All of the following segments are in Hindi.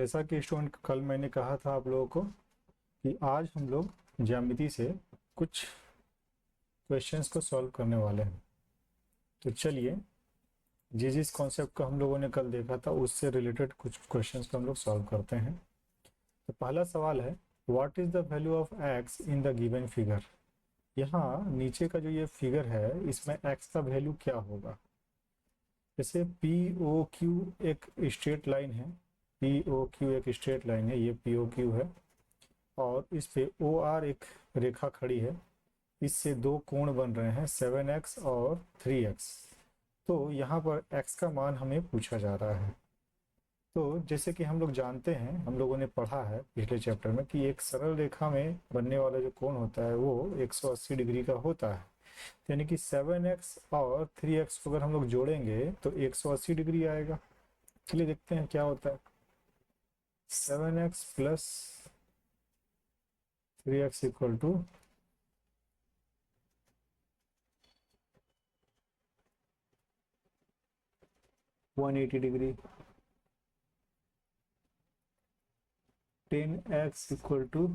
जैसा कि स्टूडेंट कल मैंने कहा था आप लोगों को कि आज हम लोग ज्यामिति से कुछ क्वेश्चंस को सॉल्व करने वाले हैं। तो चलिए जिस कॉन्सेप्ट को हम लोगों ने कल देखा था उससे रिलेटेड कुछ क्वेश्चंस को हम लोग सॉल्व करते हैं। तो पहला सवाल है, what is the value of x in the given figure. यहाँ नीचे का जो ये फिगर है इसमें एक्स का वैल्यू क्या होगा। जैसे पी ओ क्यू एक स्ट्रेट लाइन है, पी ओ क्यू एक स्ट्रेट लाइन है, ये पी ओ क्यू है और इस पे ओ आर एक रेखा खड़ी है। इससे दो कोण बन रहे हैं 7x और 3x। तो यहाँ पर x का मान हमें पूछा जा रहा है। तो जैसे कि हम लोग जानते हैं, हम लोगों ने पढ़ा है पिछले चैप्टर में कि एक सरल रेखा में बनने वाला जो कोण होता है वो 180 डिग्री का होता है। यानी कि 7x और 3x को अगर हम लोग जोड़ेंगे तो 180 डिग्री आएगा। चलिए देखते हैं क्या होता है। 7x plus 3x equal to 180 degree, 10x equal to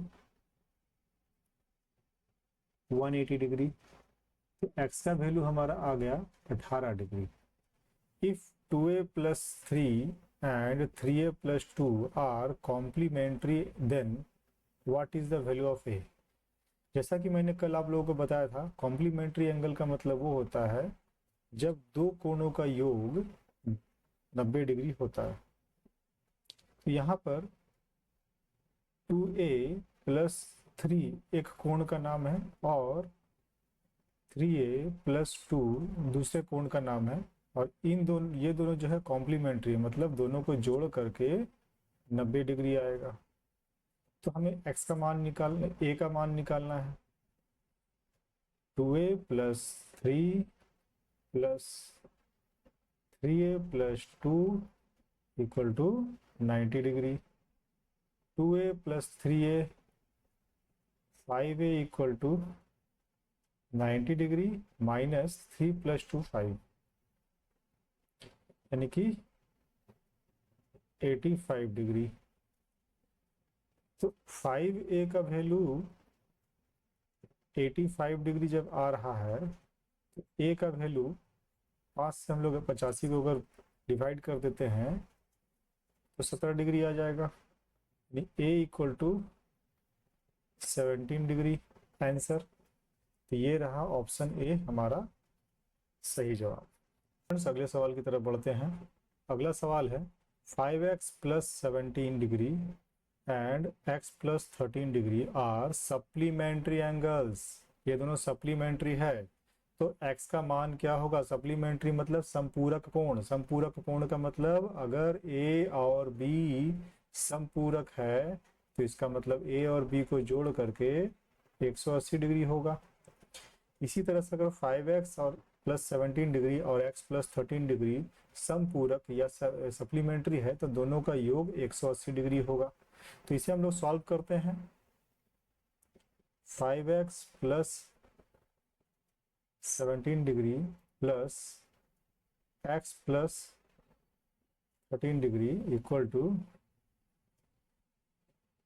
180 degree. तो x का वैल्यू हमारा आ गया 18 degree. If 2a plus 3 and 3a plus 2 are complementary then what is the value of a। जैसा कि मैंने कल आप लोगों को बताया था, कॉम्प्लीमेंट्री एंगल का मतलब वो होता है जब दो कोणों का योग 90 डिग्री होता है। तो यहाँ पर 2a प्लस 3 एक कोण का नाम है और 3a प्लस 2 दूसरे कोण का नाम है और ये दोनों जो है कॉम्प्लीमेंट्री है, मतलब दोनों को जोड़ करके 90 डिग्री आएगा। तो हमें x का मान निकालना, a का मान निकालना है। 2a plus 3 plus 3a plus 2 equal to 90 degree. 2a plus 3a 5a equal to 90 degree minus 3 plus 2 5 यानी कि 85 डिग्री। तो 5a का वैल्यू 85 डिग्री जब आ रहा है तो a का वैल्यू 5 से हम लोग 85 को अगर डिवाइड कर देते हैं तो 17 डिग्री आ जाएगा। यानी a equal to 17 degree answer. तो ये रहा ऑप्शन ए हमारा सही जवाब। फ्रेंड्स अगले सवाल की तरफ बढ़ते हैं। अगला सवाल है 5x plus 17 degree and x plus 13 degree are supplementary angles. ये दोनों सप्लीमेंट्री है तो x का मान क्या होगा। सप्लीमेंट्री मतलब संपूरक कोण। संपूरक कोण का मतलब अगर a और b संपूरक है तो इसका मतलब a और b को जोड़ करके 180 डिग्री होगा। इसी तरह से अगर 5x और प्लस 17 डिग्री और x प्लस 13 डिग्री समपूरक या सप्लीमेंट्री है तो दोनों का योग 180 डिग्री होगा। तो इसे हम लोग सॉल्व करते हैं। 5x plus 17 degree plus x plus 13 degree equal to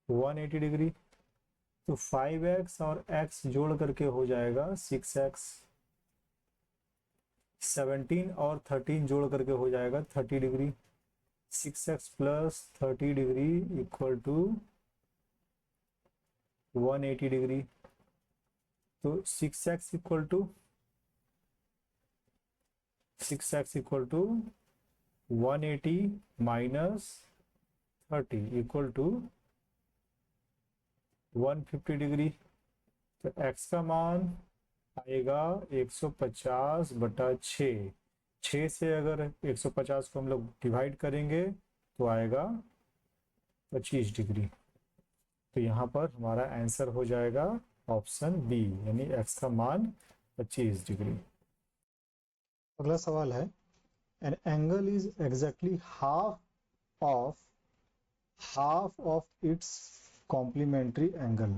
180 degree. तो 5x और x जोड़ करके हो जाएगा 6x। 17 और 13 जोड़ करके हो जाएगा 30 degree. 6x plus 30 degree equal to 180 degree. तो 6x equal to 180 minus 30 equal to 150 degree. तो x का मान आएगा 150 बटा 6। 6 से अगर 150 को हम लोग डिवाइड करेंगे तो आएगा 25 डिग्री। तो यहाँ पर हमारा आंसर हो जाएगा ऑप्शन बी, यानी x का मान 25 डिग्री। अगला सवाल है, an angle is exactly half of its complementary angle,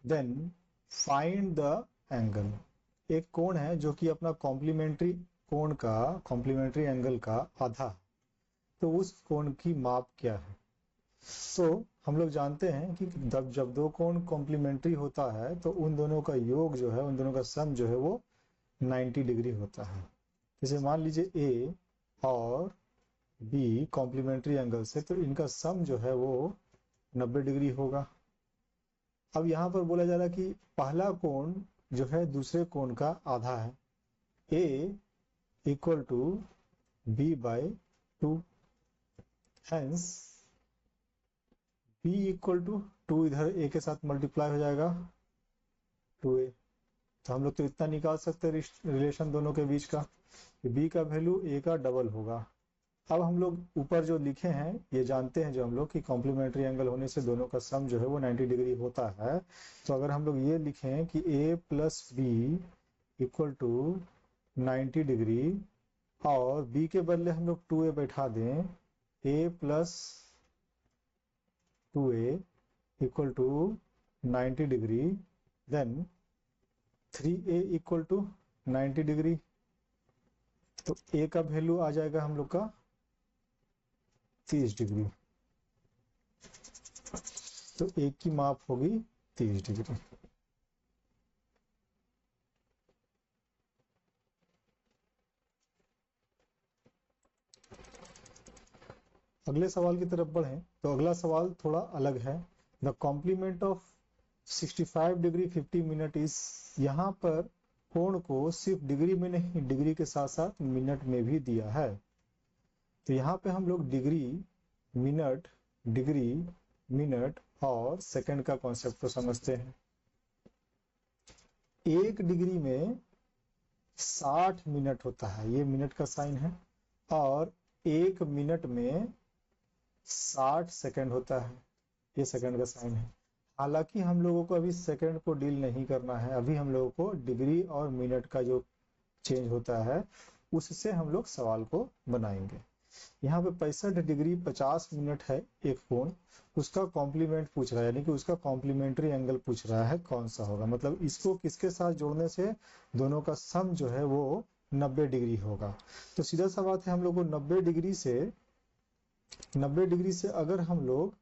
then find the angle। एक कोण है जो कि अपना कॉम्प्लीमेंट्री एंगल का आधा, तो उस कोण की माप क्या है। तो हम लोग जानते हैं कि जब दो कोण कॉम्प्लीमेंट्री होता है तो उन दोनों का योग जो है, उन दोनों का सम जो है वो 90 डिग्री होता है। जैसे मान लीजिए ए और बी कॉम्प्लीमेंट्री एंगल से, तो इनका सम जो है वो 90 डिग्री होगा। अब यहाँ पर बोला जा रहा है कि पहला कोण जो है दूसरे कोण का आधा है, A equal to B by 2, hence B equal to 2 इधर ए के साथ मल्टीप्लाई हो जाएगा 2a। तो हम लोग तो इतना निकाल सकते हैं रिलेशन दोनों के बीच का, बी का वैल्यू ए का डबल होगा। अब हम लोग ऊपर जो लिखे हैं ये जानते हैं जो हम लोग कि कॉम्प्लीमेंट्री एंगल होने से दोनों का सम जो है वो 90 डिग्री होता है। तो अगर हम लोग ये लिखें कि a plus B equal to 90 degree और b के बदले हम लोग 2a बैठा दें, a plus 2a equal to 90 degree, then 3a equal to 90 degree. तो a का वैल्यू आ जाएगा हम लोग का 30 डिग्री। तो a की माप होगी 30 डिग्री। अगले सवाल की तरफ बढ़ें तो अगला सवाल थोड़ा अलग है। The complement of 65 degree 50 minute is, यहाँ पर कोण को सिर्फ डिग्री में नहीं, डिग्री के साथ साथ मिनट में भी दिया है। तो यहाँ पे हम लोग डिग्री मिनट और सेकंड का कॉन्सेप्ट को समझते हैं। एक डिग्री में 60 मिनट होता है, ये मिनट का साइन है, और एक मिनट में 60 सेकंड होता है, ये सेकंड का साइन है। हालांकि हम लोगों को अभी सेकंड को डील नहीं करना है, अभी हम लोगों को डिग्री और मिनट का जो चेंज होता है उससे हम लोग सवाल को बनाएंगे। यहाँ पे 65 डिग्री 50 मिनट है एक कोण, उसका कॉम्प्लीमेंट पूछ रहा है, यानी कि उसका कॉम्प्लीमेंट्री एंगल पूछ रहा है कौन सा होगा, मतलब इसको किसके साथ जोड़ने से दोनों का सम जो है वो 90 डिग्री होगा। तो सीधा सा बात है, हम लोग को 90 डिग्री से अगर हम लोग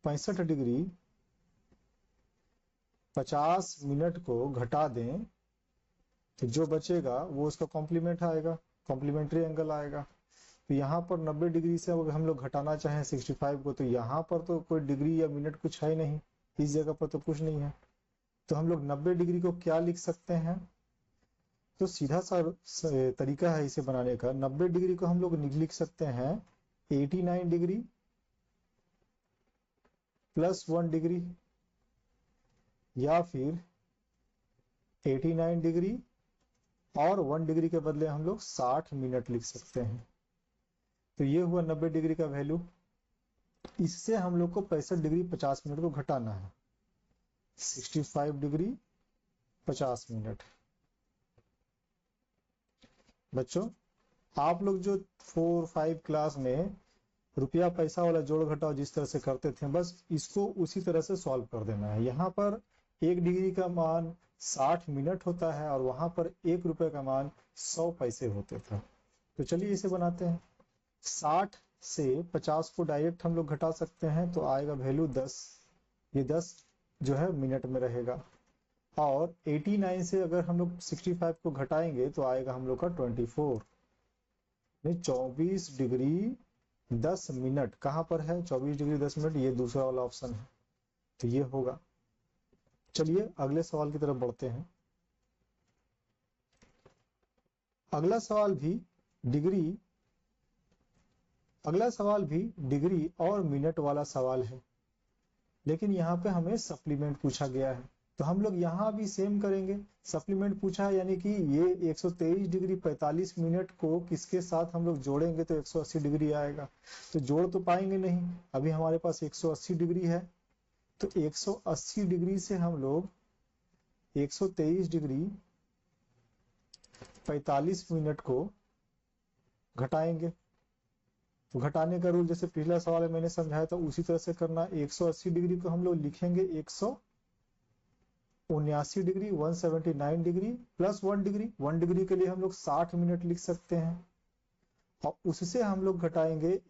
65 डिग्री 50 मिनट को घटा दें तो जो बचेगा वो उसका कॉम्प्लीमेंट आएगा, कॉम्प्लीमेंट्री एंगल आएगा। तो यहाँ पर 90 डिग्री से अगर हम लोग घटाना चाहें 65 को, तो यहाँ पर तो कोई डिग्री या मिनट कुछ है ही नहीं, इस जगह पर तो कुछ नहीं है। तो हम लोग 90 डिग्री को क्या लिख सकते हैं, तो सीधा सा तरीका है इसे बनाने का। 90 डिग्री को हम लोग लिख सकते हैं 89 डिग्री प्लस 1 डिग्री, या फिर 89 डिग्री और 1 डिग्री के बदले हम लोग 60 मिनट लिख सकते हैं। तो ये हुआ 90 डिग्री का वैल्यू। इससे हम लोग को 65 डिग्री 50 मिनट को घटाना है, 65 डिग्री 50 मिनट। बच्चों आप लोग जो 4-5 क्लास में रुपया पैसा वाला जोड़ घटाव जिस तरह से करते थे, बस इसको उसी तरह से सॉल्व कर देना है। यहाँ पर 1 डिग्री का मान 60 मिनट होता है और वहां पर 1 रुपए का मान 100 पैसे होते थे। तो चलिए इसे बनाते हैं। 60 से 50 को डायरेक्ट हम लोग घटा सकते हैं, तो आएगा वैल्यू 10, ये 10 जो है मिनट में रहेगा। और 89 से अगर हम लोग 65 को घटाएंगे तो आएगा हम लोग का 24, 24 डिग्री 10 मिनट कहां पर है, 24 डिग्री 10 मिनट, ये दूसरा वाला ऑप्शन है, तो ये होगा। चलिए अगले सवाल की तरफ बढ़ते हैं। अगला सवाल भी डिग्री और मिनट वाला सवाल है, लेकिन यहाँ पे हमें सप्लीमेंट पूछा गया है। तो हम लोग यहाँ भी सेम करेंगे, सप्लीमेंट पूछा है, यानी कि ये 123 डिग्री 45 मिनट को किसके साथ हम लोग जोड़ेंगे तो 180 डिग्री आएगा। तो जोड़ तो पाएंगे नहीं, अभी हमारे पास 180 डिग्री है, तो 180 डिग्री से हम लोग 123 डिग्री 45 मिनट को घटाएंगे। तो घटाने का रूल जैसे पिछला सवाल में मैंने समझाया था उसी तरह से करना। 180 डिग्री को हम लोग लिखेंगे 179 degree 179 degree plus 1 degree, 1 degree के लिए हम लोग 60 मिनट लिख सकते हैं, और उससे हम लोग घटाएंगे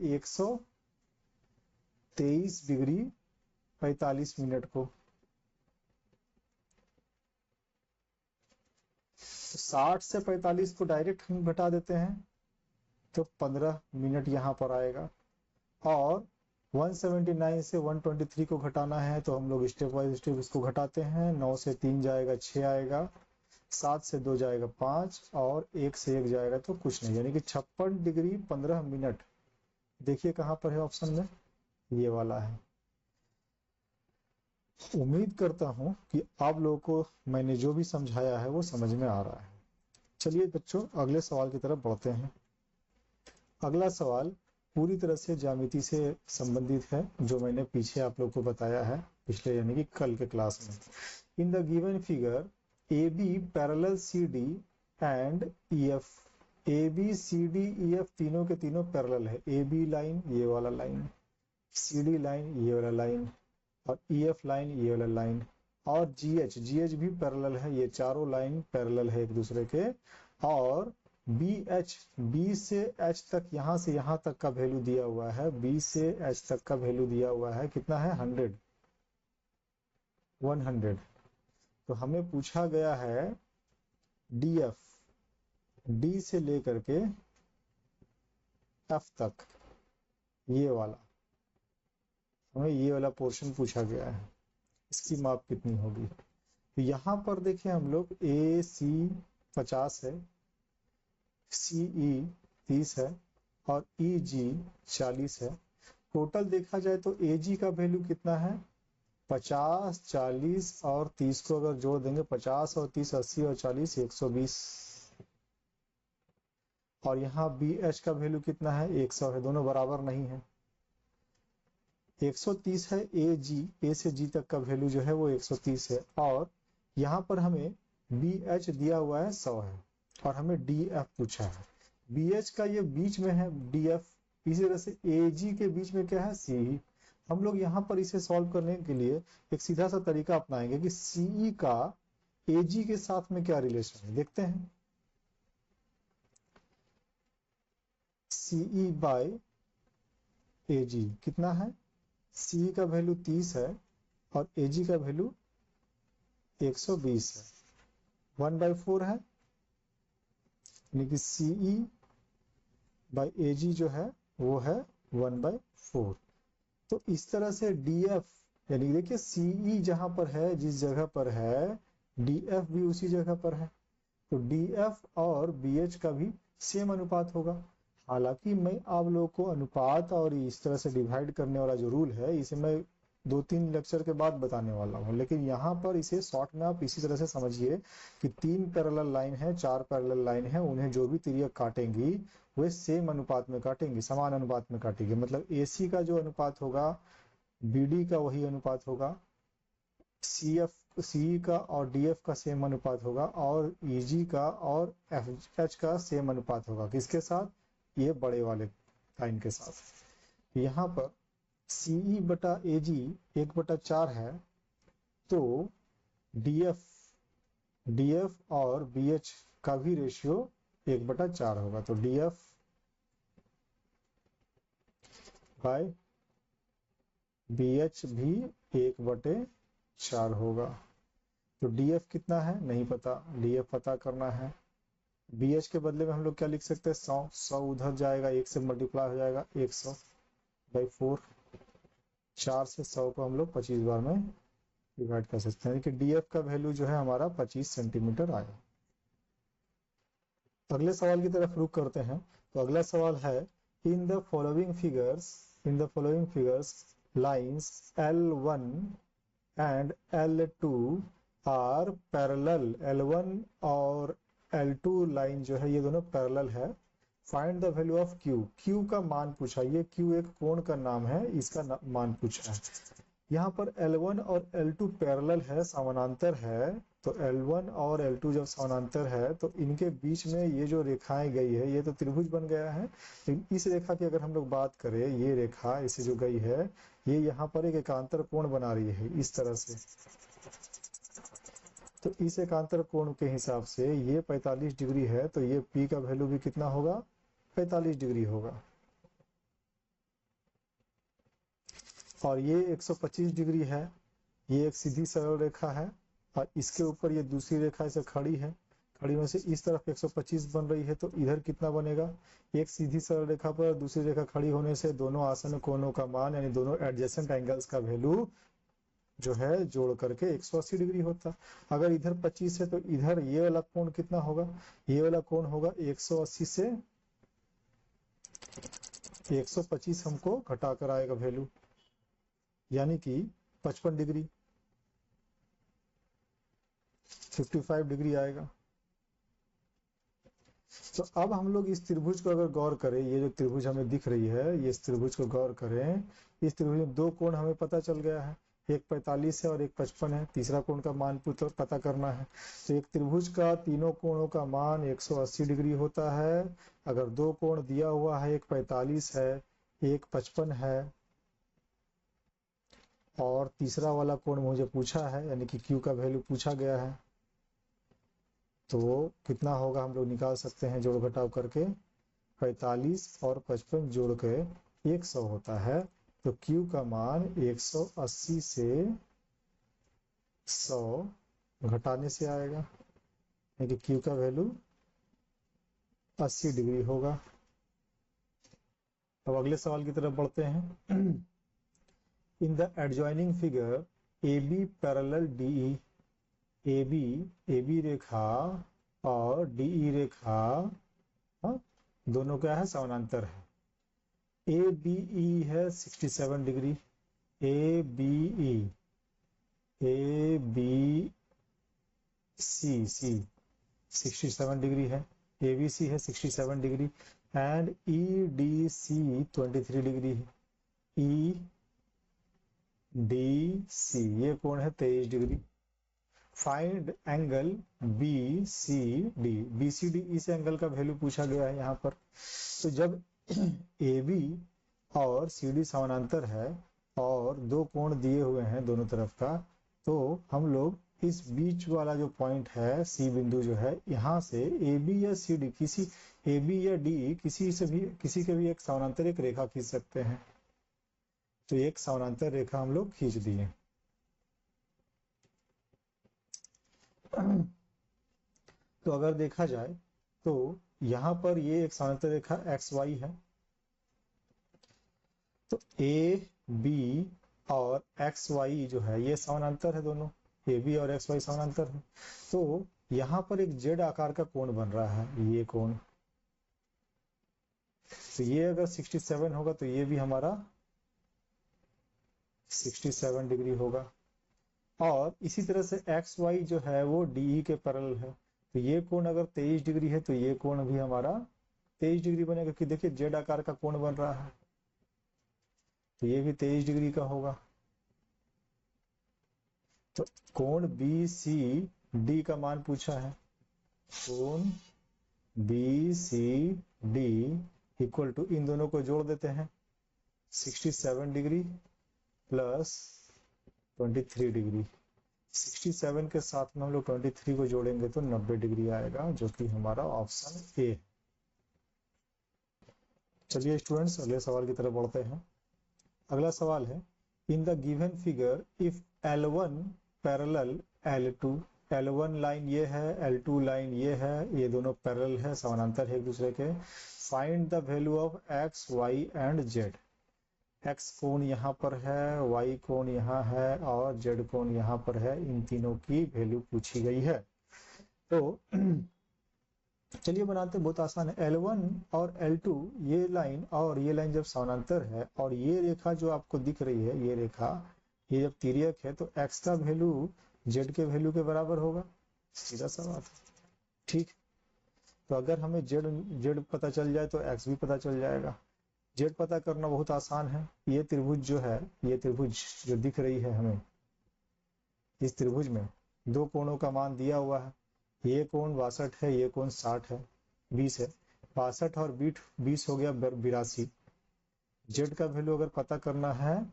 23 डिग्री 45 मिनट को। 60 से 45 को डायरेक्ट हम घटा देते हैं तो 15 मिनट यहाँ पर आएगा। और 179 से 123 को घटाना है तो हम लोग स्टेप वाइज स्टेप इसको घटाते हैं। 9 से 3 जाएगा 6 आएगा, 7 से 2 जाएगा 5 और 1 से 1 जाएगा तो कुछ नहीं, यानी कि 56 डिग्री 15 मिनट। देखिए कहाँ पर है ऑप्शन में, ये वाला है। उम्मीद करता हूं कि आप लोगों को मैंने जो भी समझाया है वो समझ में आ रहा है। चलिए बच्चों अगले सवाल की तरफ बढ़ते हैं। अगला सवाल पूरी तरह से ज्यामिति से संबंधित है, जो मैंने पीछे आप लोग को बताया है पिछले यानी कि कल के क्लास में। In the given figure A B parallel C D and E F. A B C D E F तीनों के तीनों पैरेलल है। ए बी लाइन ये वाला लाइन, सी डी लाइन ये वाला लाइन और ई एफ लाइन ये वाला लाइन और जी एच भी पैरेलल है। ये चारों लाइन पैरेलल है एक दूसरे के। और बी से एच तक, यहां से यहां तक का वैल्यू दिया हुआ है। बी से एच तक का वैल्यू दिया हुआ है, कितना है 100। तो हमें पूछा गया है डी एफ, डी से लेकर के एफ तक, ये वाला हमें ये वाला पोर्शन पूछा गया है, इसकी माप कितनी होगी। तो यहां पर देखिए हम लोग ए सी 50 है, सी ई 30 है और ई जी 40 है। टोटल देखा जाए तो ए जी का वैल्यू कितना है 50, 40 और 30 को अगर जोड़ देंगे 50 और 30 80 और 40 120। और यहाँ बी एच का वैल्यू कितना है 100 है, दोनों बराबर नहीं है। 130 है ए जी, ए से जी तक का वैल्यू जो है वो 130 है। और यहाँ पर हमें बी एच दिया हुआ है 100 है और हमें डी एफ पूछा है। बी एच का ये बीच में है डी एफ, इसी तरह से ए जी के बीच में क्या है सी। हम लोग यहाँ पर इसे सॉल्व करने के लिए एक सीधा सा तरीका अपनाएंगे कि सी का ए जी के साथ में क्या रिलेशन है, देखते हैं। सी बाय ए जी कितना है, सी का वैल्यू 30 है और ए जी का वैल्यू 120 है, 1/4 है, यानी कि सीई बाई ए जी जो है वो है 1/4। तो इस तरह से डी एफ, यानी देखिए सीई जहां पर है, जिस जगह पर है डी एफ भी उसी जगह पर है। तो डी एफ और बी एच का भी सेम अनुपात होगा। हालांकि मैं आप लोगों को अनुपात और इस तरह से डिवाइड करने वाला जो रूल है इसे मैं 2-3 लेक्चर के बाद बताने वाला हूं, लेकिन यहाँ पर इसे शॉर्ट में आप इसी तरह से समझिए कि 3 पैरेलल लाइन है, 4 पैरेलल लाइन है, उन्हें जो भी तिर्यक काटेंगी वे सेम अनुपात में काटेंगी, समान अनुपात में काटेंगी। मतलब AC का जो अनुपात होगा BD का वही अनुपात होगा, CE का और DF का सेम अनुपात होगा और EG का और FH का सेम अनुपात होगा। किसके साथ, ये बड़े वाले लाइन के साथ। यहाँ पर CE बटा AG 1/4 है तो DF और BH का भी रेशियो 1/4 होगा। तो DF बाय BH भी 1/4 होगा। तो DF कितना है नहीं पता, DF पता करना है। BH के बदले में हम लोग क्या लिख सकते हैं 100 उधर जाएगा, 1 से मल्टीप्लाई हो जाएगा 100/4। 4 से 100 को हम लोग 25 बार में डिवाइड कर सकते हैं कि DF का वैल्यू जो है हमारा 25 सेंटीमीटर आया। अगले सवाल की तरफ रुख करते हैं। तो अगला सवाल है in the following figures lines L1 and L2 are parallel. L1 और L2 लाइन जो है ये दोनों पैरेलल है। Find the value of Q। Q का मान पूछा, ये Q एक कोण का नाम है, इसका मान पूछा है। यहाँ पर L1 और L2 पैरेलल है, समानांतर है। तो L1 और L2 जब समानांतर है तो इनके बीच में ये जो रेखाएं गई है ये तो त्रिभुज बन गया है। इस रेखा की अगर हम लोग बात करें, ये रेखा इसे जो गई है ये यहाँ पर एक एकांतर कोण बना रही है इस तरह से। तो इस एकांतर कोण के हिसाब से ये 45 डिग्री है, तो ये P का वैल्यू भी कितना होगा 45 डिग्री होगा। और ये 125 डिग्री है, ये एक सीधी सरल रेखा है और इसके ऊपर ये दूसरी रेखा ऐसे खड़ी है, खड़ी में से इस तरफ 125 बन रही है, तो इधर कितना बनेगा, एक सीधी सरल रेखा पर दूसरी रेखा खड़ी होने से दोनों आसन्न कोणों का मान यानी दोनों एडजेसेंट एंगल्स का वैल्यू जो है जोड़ करके 180 डिग्री होता। अगर इधर 25 है तो इधर ये वाला कोण कितना होगा, ये वाला कोण होगा 180 से 125 हमको घटाकर आएगा वैल्यू, यानी कि 55 डिग्री, 55 डिग्री आएगा। तो अब हम लोग इस त्रिभुज को अगर गौर करें, ये जो त्रिभुज हमें दिख रही है, ये इस त्रिभुज को गौर करें, इस त्रिभुज में दो कोण हमें पता चल गया है, एक 45 है और एक 55 है, तीसरा कोण का मान पता करना है। तो एक त्रिभुज का तीनों कोणों का मान 180 डिग्री होता है। अगर दो कोण दिया हुआ है, एक 45 है एक 55 है और तीसरा वाला कोण मुझे पूछा है यानी कि Q का वैल्यू पूछा गया है, तो कितना होगा हम लोग निकाल सकते हैं जोड़ घटाव करके, 45 और 55 जोड़ के 100 होता है। तो Q का मान 180 से 100 घटाने से आएगा, यानी कि Q का वैल्यू 80 डिग्री होगा। अब अगले सवाल की तरफ बढ़ते हैं। In the adjoining figure AB parallel DE, AB रेखा और DE रेखा दोनों क्या है, समानांतर है। ABE है 67 डिग्री, ABE ABC 67 डिग्री है, ABC है 67 डिग्री एंड EDC 23 डिग्री है, EDC ये कोण है 23 degree. Find angle BCD, BCD इस एंगल का वैल्यू पूछा गया है यहाँ पर। तो जब AB और CD समानांतर है और दो कोण दिए हुए हैं दोनों तरफ का, तो हम लोग इस बीच वाला जो पॉइंट है C बिंदु जो है, यहाँ से AB या CD किसी AB या DE किसी के भी एक समानांतर एक रेखा खींच सकते हैं। तो एक समानांतर रेखा हम लोग खींच दिए। तो अगर देखा जाए तो यहाँ पर ये एक समानांतर रेखा XY है, तो AB और XY जो है ये समानांतर है, दोनों AB और XY समानांतर है। तो यहाँ पर एक Z आकार का कोण बन रहा है, ये कोण, तो ये अगर 67 होगा तो ये भी हमारा 67 डिग्री होगा। और इसी तरह से XY जो है वो DE के पैरेलल है, तो ये कोण अगर 23 डिग्री है तो ये कोण भी हमारा 23 डिग्री बनेगा, क्योंकि देखिए Z आकार का कोण बन रहा है, तो ये भी 23 डिग्री का होगा। तो कोण BCD का मान पूछा है, कोण BCD इक्वल टू, इन दोनों को जोड़ देते हैं, 67 डिग्री प्लस 23 डिग्री, 67 के साथ में हम लोग 23 को जोड़ेंगे तो 90 डिग्री आएगा, जो कि हमारा ऑप्शन ए। चलिए स्टूडेंट्स अगले सवाल की तरफ बढ़ते हैं। अगला सवाल है, in the given figure if L1 parallel L2, L1 line ये है, L2 लाइन ये है, ये दोनों पैरेलल है, समानांतर है एक दूसरे के। Find the value of X, Y and Z। X कोण यहाँ पर है, Y कोण यहाँ है और Z कोण यहाँ पर है, इन तीनों की वैल्यू पूछी गई है। तो चलिए बनाते हैं, बहुत आसान है। L1 और L2 ये लाइन और ये लाइन जब समानांतर है और ये रेखा जो आपको दिख रही है, ये रेखा ये जब तिर्यक है, तो X का वैल्यू Z के वैल्यू के बराबर होगा, सीधा सा बात है, ठीक। तो अगर हमें Z पता चल जाए तो X भी पता चल जाएगा। Z पता करना बहुत आसान है। ये त्रिभुज जो है, ये त्रिभुज जो दिख रही है हमें, इस त्रिभुज में दो कोणों का मान दिया हुआ है, ये कोण 62 है, ये कोण 60 है, 20 है, 62 और 20 हो गया 82। Z का वैल्यू अगर पता करना है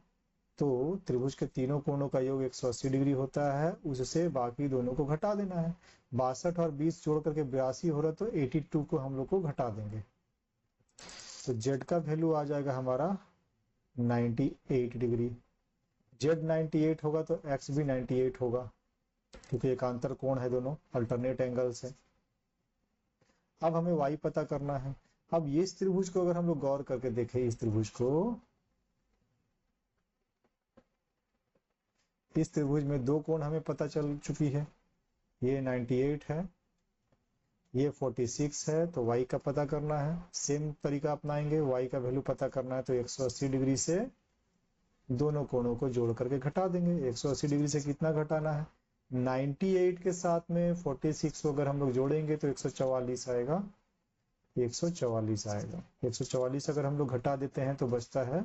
तो त्रिभुज के तीनों कोणों का योग 180 डिग्री होता है, उससे बाकी दोनों को घटा देना है। 62 और 20 जोड़ करके 82 हो रहा, तो 82 को हम लोग को घटा देंगे, तो Z का वैल्यू आ जाएगा हमारा 98 डिग्री। जेड 98 होगा तो एक्स भी 98 होगा, क्योंकि एकांतर कोण है, दोनों अल्टरनेट एंगल्स है। अब हमें y पता करना है। अब ये इस त्रिभुज को अगर हम लोग गौर करके देखें, इस त्रिभुज को, इस त्रिभुज में दो कोण हमें पता चल चुकी है, ये 98 है, ये 46 है, तो y का पता करना है। सेम तरीका अपनाएंगे, y का वैल्यू पता करना है तो 180 डिग्री से दोनों कोणों को जोड़ करके घटा देंगे। 180 डिग्री से कितना घटाना है, 98 के साथ में 46 को अगर हम लोग जोड़ेंगे तो 144 आएगा, 144 आएगा। 144 अगर हम लोग घटा देते हैं तो बचता है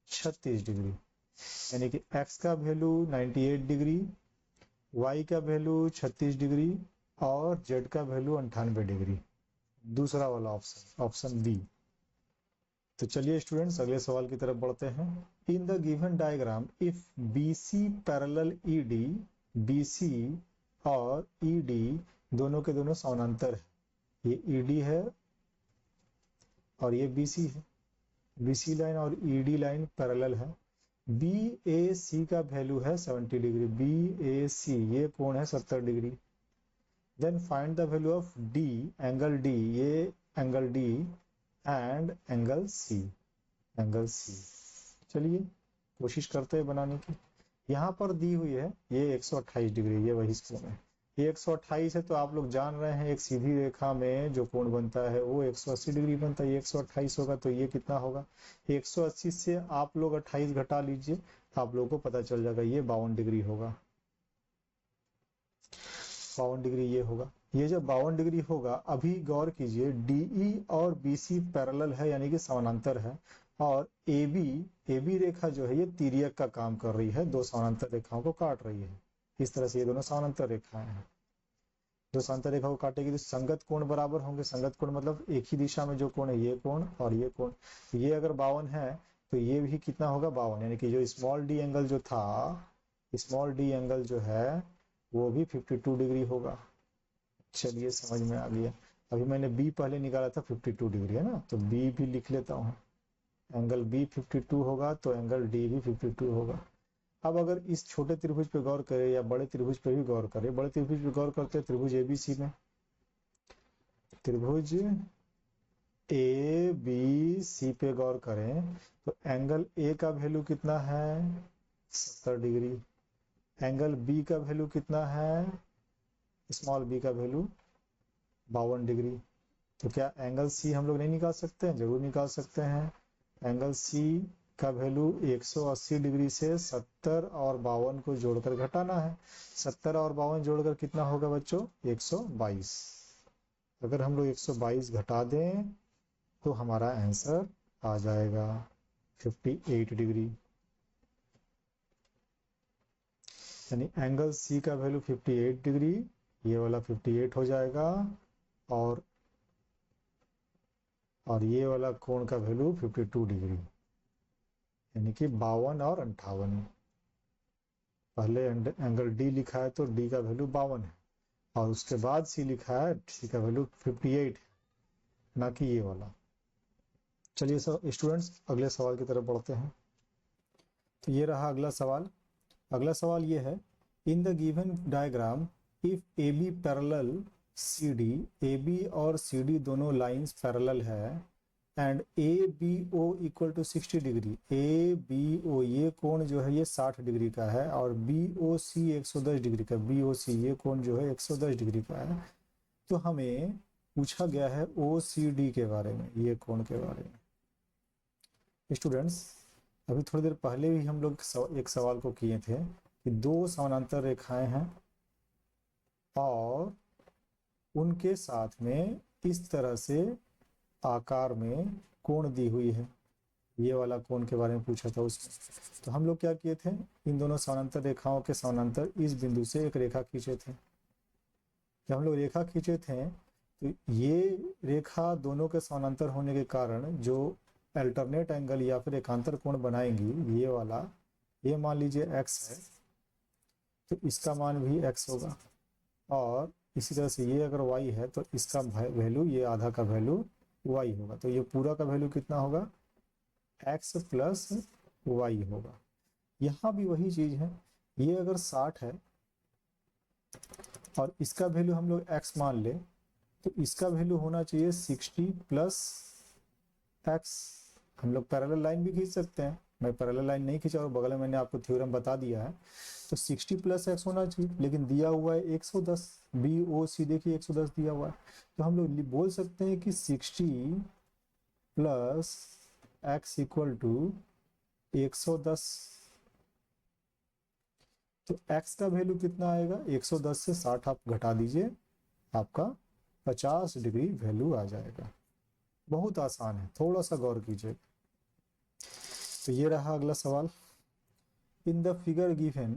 36 डिग्री, यानी कि x का वैल्यू 98 डिग्री, y का वैल्यू 36 डिग्री और z का वैल्यू 98 डिग्री। दूसरा वाला ऑप्शन, ऑप्शन बी। तो चलिए स्टूडेंट्स अगले सवाल की तरफ बढ़ते हैं। इन the given diagram if BC parallel ED, BC और ED दोनों के दोनों समानांतर है, ये ED है और ये BC है, BC लाइन और ED लाइन पैरेलल है। BAC का वैल्यू है 70 डिग्री, BAC ये कोण है 70 डिग्री। Then find the value of D, angle D, ये angle D and angle C, angle C। चलिए कोशिश करते हैं बनाने की। यहाँ पर दी हुई है ये 128 डिग्री, ये वही कोण है, ये 128 है, तो आप लोग जान रहे हैं एक सीधी रेखा में जो कोण बनता है वो 180 डिग्री बनता है। ये 128 होगा तो ये कितना होगा, 180 से आप लोग 28 घटा लीजिए, आप लोगों को पता चल जाएगा ये 52 डिग्री होगा, 52 डिग्री ये होगा। ये जब 52 डिग्री होगा, अभी गौर कीजिए DE और BC पैरेलल है यानी कि समानांतर है, और AB रेखा जो है ये तिर्यक का काम कर रही है, दो समानांतर रेखाओं को काट रही है। इस तरह से ये दोनों समानांतर रेखाएं हैं, जो समानांतर रेखा को काटेगी तो संगत कोण बराबर होंगे। संगत कोण मतलब एक ही दिशा में जो कोण है, ये कोण और ये कोण। ये अगर 52 है तो ये भी कितना होगा, 52, यानी कि जो स्मॉल d एंगल जो था, स्मॉल d एंगल जो है वो भी 52 डिग्री होगा। चलिए समझ में आ गया। अभी मैंने B पहले निकाला था 52 डिग्री है ना, तो B भी लिख लेता हूँ, एंगल B 52 होगा तो एंगल D भी 52 होगा। अब अगर इस छोटे त्रिभुज पे गौर करें या बड़े त्रिभुज पे भी गौर करें, बड़े त्रिभुज पे गौर करते हैं, त्रिभुज ABC में, त्रिभुज ABC पे गौर करें तो एंगल A का वैल्यू कितना है, 70 डिग्री। एंगल B का वैल्यू कितना है, स्मॉल b का वैल्यू 52 डिग्री। तो क्या एंगल C हम लोग नहीं निकाल सकते हैं, जरूर निकाल सकते हैं। एंगल C का वैल्यू 180 डिग्री से 70 और 52 को जोड़कर घटाना है। 70 और 52 जोड़कर कितना होगा बच्चों, 122। अगर हम लोग 122 घटा दें तो हमारा आंसर आ जाएगा 58 डिग्री, यानी एंगल C का वैल्यू 58 डिग्री, ये वाला 58 हो जाएगा, और ये वाला कोण का वैल्यू 52 डिग्री, यानी कि 52 और 58। पहले एंगल D लिखा है तो D का वैल्यू 52 है, और उसके बाद C लिखा है, C का वैल्यू 58 है, ना कि ये वाला। चलिए स्टूडेंट्स अगले सवाल की तरफ बढ़ते हैं। तो ये रहा अगला सवाल। अगला सवाल ये है, in the given diagram if AB parallel CD, AB और CD दोनों लाइंस पैरेलल है, and ABO equal to 60 degree. ABO ये कोण जो है ये 60 डिग्री का है, और BOC 110 डिग्री का, BOC ये कोण जो है 110 डिग्री का है। तो हमें पूछा गया है OCD के बारे में, ये कोण के बारे में। स्टूडेंट्स अभी थोड़ी देर पहले भी हम लोग एक सवाल को किए थे कि दो समानांतर रेखाएं हैं और उनके साथ में इस तरह से आकार में कोण दी हुई है, ये वाला कोण के बारे में पूछा था उसमें। तो हम लोग क्या किए थे, इन दोनों समानांतर रेखाओं के समानांतर इस बिंदु से एक रेखा खींचे थे। जब हम लोग रेखा खींचे थे तो ये रेखा दोनों के समानांतर होने के कारण जो अल्टरनेट एंगल या फिर एकांतर कोण बनाएंगी, ये वाला, ये मान लीजिए x है तो इसका मान भी x होगा, और इसी तरह से ये अगर y है तो इसका वैल्यू, ये आधा का वैल्यू y होगा। तो ये पूरा का वैल्यू कितना होगा, x प्लस y होगा। यहाँ भी वही चीज है, ये अगर 60 है और इसका वैल्यू हम लोग x मान ले, तो इसका वैल्यू होना चाहिए 60 प्लस x। हम लोग पैरेलल लाइन भी खींच सकते हैं, मैं पैरेलल लाइन नहीं खींचा और बगल में मैंने आपको थ्योरम बता दिया है। तो 60 प्लस x होना चाहिए, लेकिन दिया हुआ है 110, बी ओ सी देखिए 110 दिया हुआ है, तो हम लोग बोल सकते हैं कि 60 प्लस x इक्वल टू 110। तो x का वैल्यू कितना आएगा, 110 से 60 आप घटा दीजिए, आपका 50 डिग्री वैल्यू आ जाएगा। बहुत आसान है, थोड़ा सा गौर कीजिए। तो ये रहा अगला सवाल। In the figure given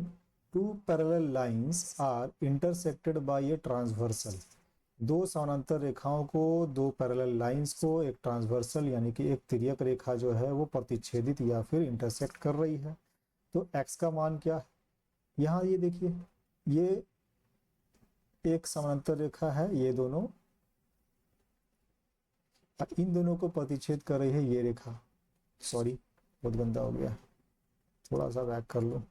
two parallel lines are intersected by a transversal. दो समानांतर रेखाओं को, दो पैरेलल लाइंस को एक ट्रांसवर्सल यानी कि एक तिर्यक रेखा जो है वो प्रतिच्छेदित या फिर इंटरसेक्ट कर रही है। तो x का मान क्या है, यहाँ ये देखिए, ये एक समानांतर रेखा है, ये दोनों, इन दोनों को प्रतिच्छेद कर रही है ये रेखा। सॉरी बहुत गंदा हो गया, थोड़ा सा बैक कर लो।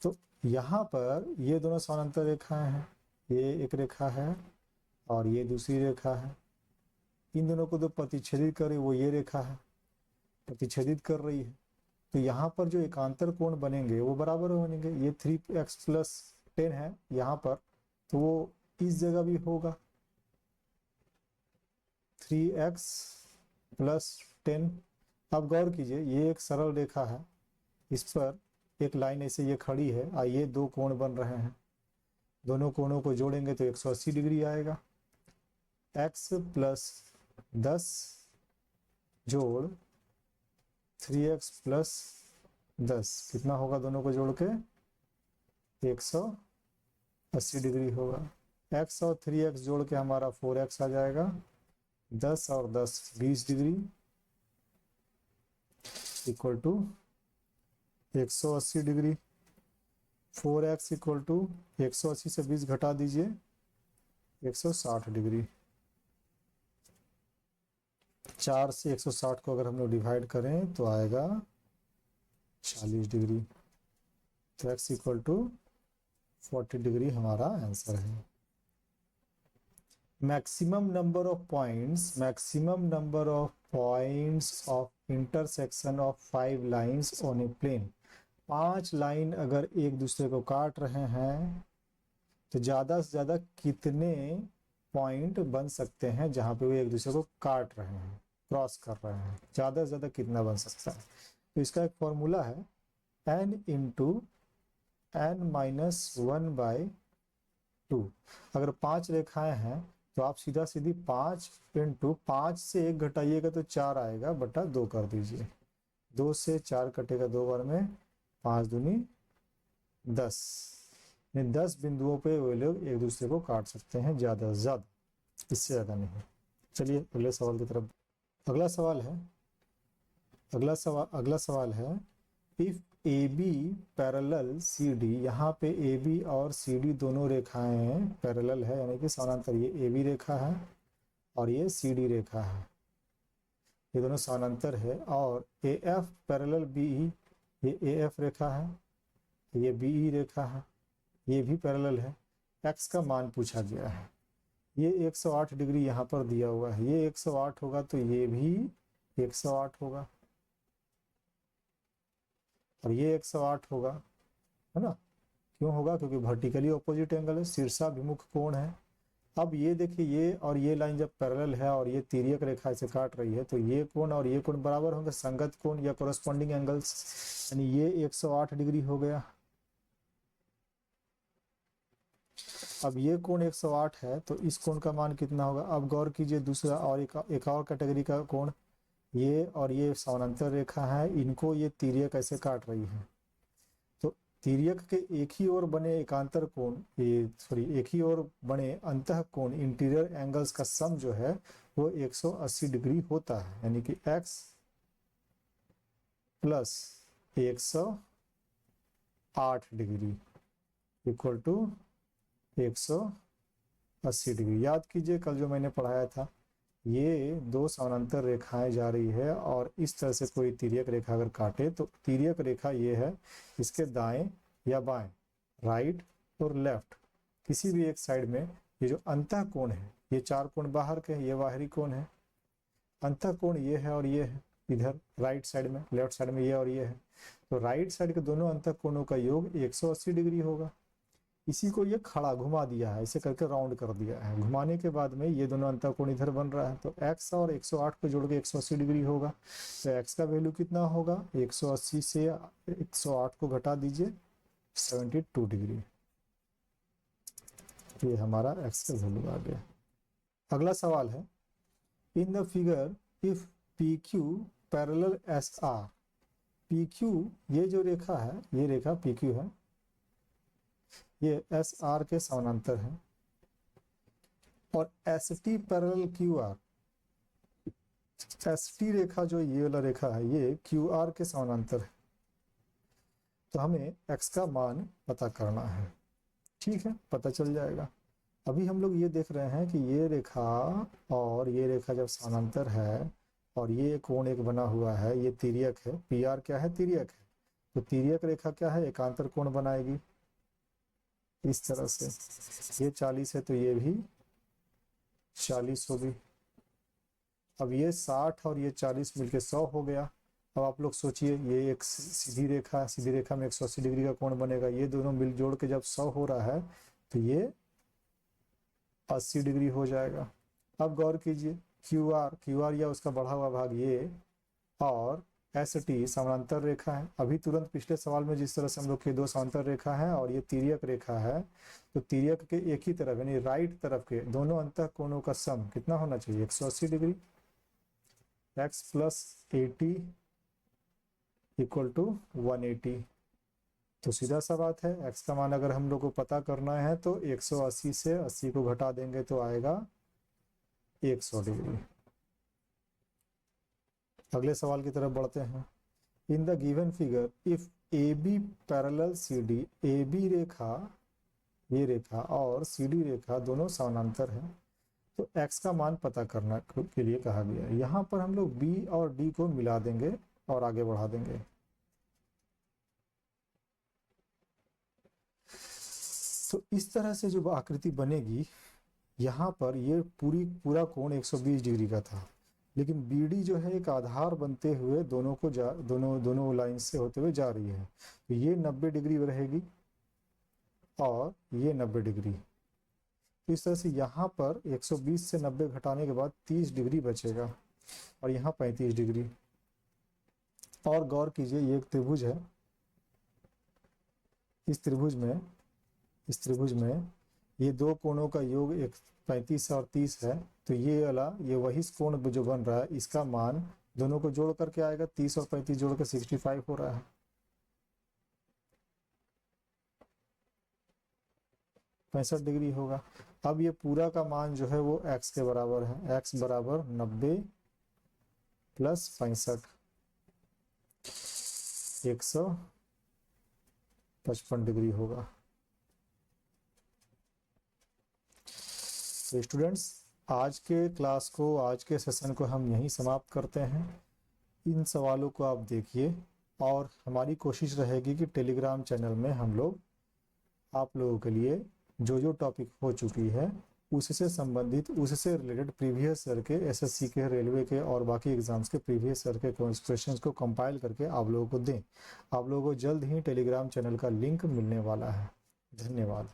तो यहाँ पर ये दोनों समानांतर रेखाएं हैं, ये एक रेखा है और ये दूसरी रेखा है। इन दोनों को जो प्रतिच्छेदित करे वो ये रेखा है, प्रतिच्छेदित कर रही है। तो यहाँ पर जो एकांतर कोण बनेंगे वो बराबर बनेंगे। ये 3x प्लस 10 है यहाँ पर, तो वो इस जगह भी होगा 3x प्लस 10। अब गौर कीजिए, ये एक सरल रेखा है, इस पर एक लाइन ऐसे ये खड़ी है, आइए दो कोण बन रहे हैं, दोनों कोणों को जोड़ेंगे तो 180 डिग्री आएगा। x प्लस 10 जोड़ 3x प्लस 10 कितना होगा, दोनों को जोड़ के 180 डिग्री होगा। x और 3x जोड़ के हमारा 4x आ जाएगा, 10 और 10 20 degree equal to 180 degree. 4x equal to 180 से 20 घटा दीजिए 160 डिग्री। 4 से 160 को अगर हम लोग डिवाइड करें तो आएगा 40 डिग्री। तो x इक्वल टू 40 डिग्री हमारा आंसर है। Maximum number of points of intersection of 5 lines on a plane. 5 line अगर एक दूसरे को काट रहे हैं तो ज्यादा से ज्यादा कितने पॉइंट बन सकते हैं जहां पे वो एक दूसरे को काट रहे हैं, क्रॉस कर रहे हैं, ज्यादा से ज्यादा कितना बन सकता है। तो इसका एक फॉर्मूला है n इंटू n-1/2। अगर 5 रेखाएं हैं तो आप सीधा सीधी 5 इंटू 5 से 1 घटाइएगा तो 4 आएगा, बटा 2 कर दीजिए। 2 से 4 कटेगा 2 बार में, 5 दूनी 10। 10 बिंदुओं पे वो लोग एक दूसरे को काट सकते हैं ज्यादा से ज्यादा, इससे ज्यादा नहीं। चलिए अगले सवाल की तरफ। अगला सवाल है if A B parallel C D. यहाँ पे ए बी और सी डी दोनों रेखाएं पैरेलल है, यानी कि समानांतर। ये ए बी रेखा है और ये सी डी रेखा है, ये दोनों समानांतर है। और A F parallel B E, ये ए एफ रेखा है, ये बी ई रेखा है, ये भी पैरेलल है। एक्स का मान पूछा गया है, ये 108 डिग्री यहाँ पर दिया हुआ है, ये 108 होगा तो ये भी 108 होगा और ये 108 होगा, है ना। क्यों होगा, क्योंकि वर्टिकली ऑपोजिट एंगल है, शीर्षाभिमुख कोण है। अब ये देखिए, ये और ये लाइन जब पैरेलल है और ये तिर्यक रेखा से काट रही है तो ये कोण और ये कोण बराबर होंगे, संगत कोण या कोरस्पॉन्डिंग एंगल्स, यानी ये 108 डिग्री हो गया। अब ये कोण 108 है तो इस कोण का मान कितना होगा। अब गौर कीजिए, दूसरा और एक और कैटेगरी का कोण, ये और ये समानांतर रेखा है, इनको ये तिर्यक ऐसे काट रही है। तो तिर्यक के एक ही ओर बने एकांतर कोण, एक ही ओर बने अंतः कोण, इंटीरियर एंगल्स का सम जो है वो 180 डिग्री होता है, यानी कि x plus 108 degree equal to 180 80 degree. याद कीजिए कल जो मैंने पढ़ाया था, ये दो समानांतर रेखाएं जा रही है और इस तरह से कोई तिर्यक रेखा अगर काटे तो तिर्यक रेखा ये है, इसके दाएं या बाएं, राइट और लेफ्ट, किसी भी एक साइड में ये जो अंतः कोण है, ये चार कोण बाहर के हैं, ये बाहरी कोण है, अंतः कोण ये है और ये है इधर राइट साइड में, लेफ्ट साइड में ये और ये है, तो राइट साइड के दोनों अंतः कोणों का योग 180 डिग्री होगा। इसी को ये खड़ा घुमा दिया है, ऐसे करके राउंड कर दिया है, घुमाने के बाद में ये दोनों अंतः कोण इधर बन रहा है, तो x और 108 को जोड़ के 180 डिग्री होगा। तो x का वैल्यू कितना होगा, 180 से 108 को घटा दीजिए, 72 डिग्री। ये हमारा x का वैल्यू आ गया। अगला सवाल है, in the figure if PQ parallel SR, PQ ये जो रेखा है, ये रेखा PQ है, ये SR के समानांतर है, और ST पैरेलल QR, ST रेखा जो ये वाला रेखा है ये QR के समानांतर है, तो हमें x का मान पता करना है। ठीक है, पता चल जाएगा। अभी हम लोग ये देख रहे हैं कि ये रेखा और ये रेखा जब समानांतर है और ये कोण एक बना हुआ है, ये तिर्यक है, PR क्या है, तिर्यक है, तो तिर्यक रेखा क्या है, एकांतर कोण बनाएगी इस तरह से, ये 40 है तो ये भी 40 होगी। अब ये 60 और ये 40 मिलके 100 हो गया। अब आप लोग सोचिए, ये एक सीधी रेखा है, सीधी रेखा में 180 डिग्री का कोण बनेगा, ये दोनों मिल जोड़ के जब 100 हो रहा है तो ये 80 डिग्री हो जाएगा। अब गौर कीजिए, QR या उसका बढ़ा हुआ भाग ये और ST समानांतर रेखा है। अभी तुरंत पिछले सवाल में जिस तरह से हम लोग के दो समांतर रेखा है और ये तिर्यक रेखा है, तो तिर्यक के एक ही तरफ यानी राइट तरफ के दोनों अंतः कोणों का सम कितना होना चाहिए, 180 डिग्री। x + 80 = 180। तो सीधा सा बात है, x का मान अगर हम लोग को पता करना है तो 180 से 80 को घटा देंगे तो आएगा 100 डिग्री। अगले सवाल की तरफ बढ़ते हैं। इन the given figure if AB parallel CD, AB रेखा, ये रेखा और CD रेखा दोनों समानांतर है, तो x का मान पता करना के लिए कहा गया है। यहाँ पर हम लोग B और D को मिला देंगे और आगे बढ़ा देंगे। तो इस तरह से जो आकृति बनेगी, यहाँ पर ये पूरा कोण 120 डिग्री का था, लेकिन BD जो है एक आधार बनते हुए दोनों लाइन से होते हुए जा रही है, तो ये 90 डिग्री रहेगी और ये 90 डिग्री। तो इस तरह से यहाँ पर 120 से 90 घटाने के बाद 30 डिग्री बचेगा और यहाँ 35 डिग्री। और गौर कीजिए, ये एक त्रिभुज है, इस त्रिभुज में ये दो कोणों का योग 35 और 30 है, तो ये वाला ये वही कोण जो बन रहा है, इसका मान दोनों को जोड़ करके आएगा, 30 और 35 जोड़ कर 65 हो रहा है। 65 डिग्री होगा। अब ये पूरा का मान जो है वो x के बराबर है, x बराबर 90 + 65, 155 डिग्री होगा। तो स्टूडेंट्स, आज के क्लास को, आज के सेशन को हम यहीं समाप्त करते हैं। इन सवालों को आप देखिए और हमारी कोशिश रहेगी कि टेलीग्राम चैनल में हम लोग आप लोगों के लिए जो टॉपिक हो चुकी है उससे संबंधित, उससे रिलेटेड प्रीवियस ईयर के SSC के, रेलवे के और बाकी एग्जाम्स के प्रीवियस ईयर के क्वेश्चंस को कंपाइल करके आप लोगों को दें। आप लोगों को जल्द ही टेलीग्राम चैनल का लिंक मिलने वाला है। धन्यवाद।